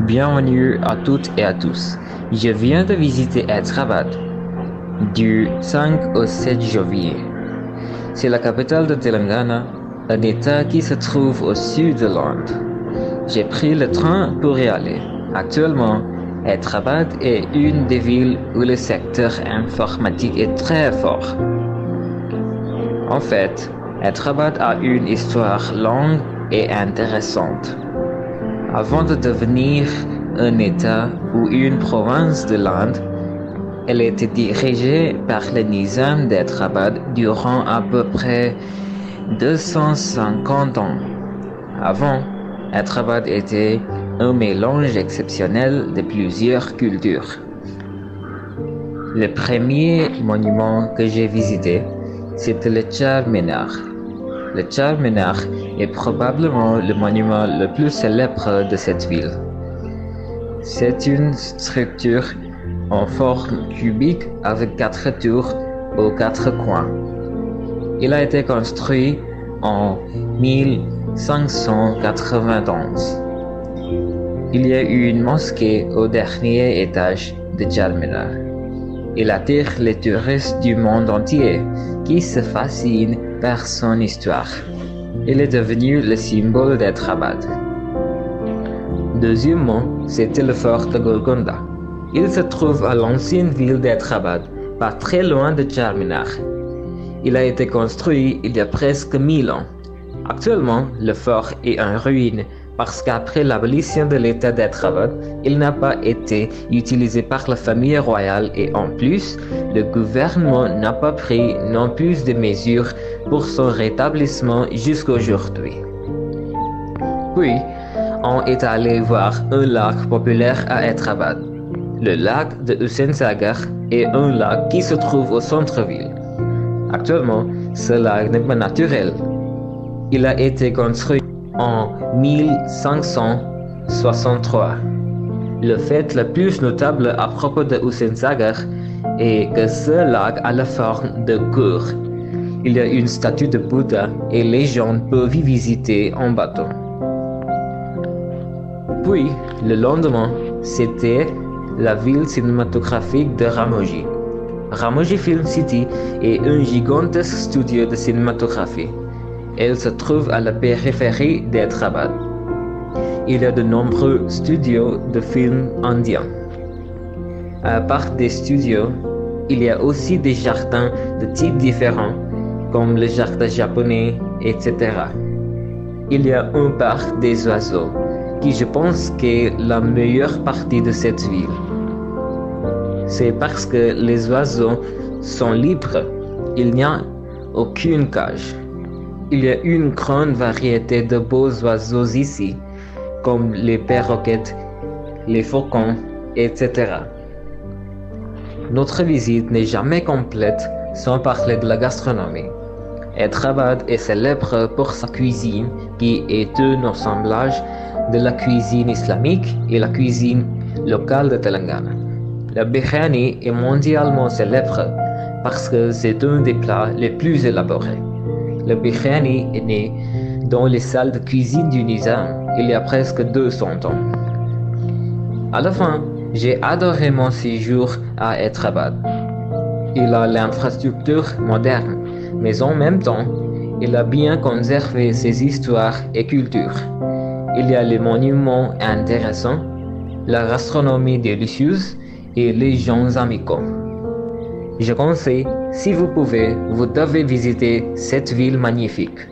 Bienvenue à toutes et à tous. Je viens de visiter Hyderabad du 5 au 7 janvier. C'est la capitale de Telangana, un État qui se trouve au sud de l'Inde. J'ai pris le train pour y aller. Actuellement, Hyderabad est une des villes où le secteur informatique est très fort. En fait, Hyderabad a une histoire longue et intéressante. Avant de devenir un État ou une province de l'Inde, elle était dirigée par le Nizam d'Hyderabad durant à peu près 250 ans. Avant, Hyderabad était un mélange exceptionnel de plusieurs cultures. Le premier monument que j'ai visité, c'était le Charminar. Le Charminar est probablement le monument le plus célèbre de cette ville. C'est une structure en forme cubique avec 4 tours aux 4 coins. Il a été construit en 1591. Il y a une mosquée au dernier étage de Charminar. Il attire les touristes du monde entier qui se fascinent par son histoire. Il est devenu le symbole d'Hyderabad. Deuxièmement, c'était le fort de Golconda. Il se trouve à l'ancienne ville d'Hyderabad, pas très loin de Charminar. Il a été construit il y a presque 1000 ans. Actuellement, le fort est en ruine parce qu'après l'abolition de l'État d'Hyderabad, il n'a pas été utilisé par la famille royale et en plus, le gouvernement n'a pas pris non plus de mesures pour son rétablissement jusqu'aujourd'hui. Puis, on est allé voir un lac populaire à Hyderabad. Le lac de Hussain Sagar est un lac qui se trouve au centre-ville. Actuellement, ce lac n'est pas naturel. Il a été construit en 1563. Le fait le plus notable à propos de Hussain Sagar est que ce lac a la forme de cour. Il y a une statue de Bouddha et les gens peuvent y visiter en bateau. Puis, le lendemain, c'était la ville cinématographique de Ramoji. Ramoji Film City est un gigantesque studio de cinématographie. Elle se trouve à la périphérie d'Hyderabad. Il y a de nombreux studios de films indiens. À part des studios, il y a aussi des jardins de types différents, comme le jardin japonais, etc. Il y a un parc des oiseaux, qui je pense qu'est la meilleure partie de cette ville. C'est parce que les oiseaux sont libres, il n'y a aucune cage. Il y a une grande variété de beaux oiseaux ici, comme les perroquets, les faucons, etc. Notre visite n'est jamais complète sans parler de la gastronomie. Hyderabad est célèbre pour sa cuisine qui est un assemblage de la cuisine islamique et la cuisine locale de Telangana. La biryani est mondialement célèbre parce que c'est un des plats les plus élaborés. Le biryani est né dans les salles de cuisine du Nizam il y a presque 200 ans. À la fin, j'ai adoré mon séjour à Hyderabad. Il a l'infrastructure moderne, mais en même temps, il a bien conservé ses histoires et cultures. Il y a les monuments intéressants, la gastronomie délicieuse et les gens amicaux. Je conseille, si vous pouvez, vous devez visiter cette ville magnifique.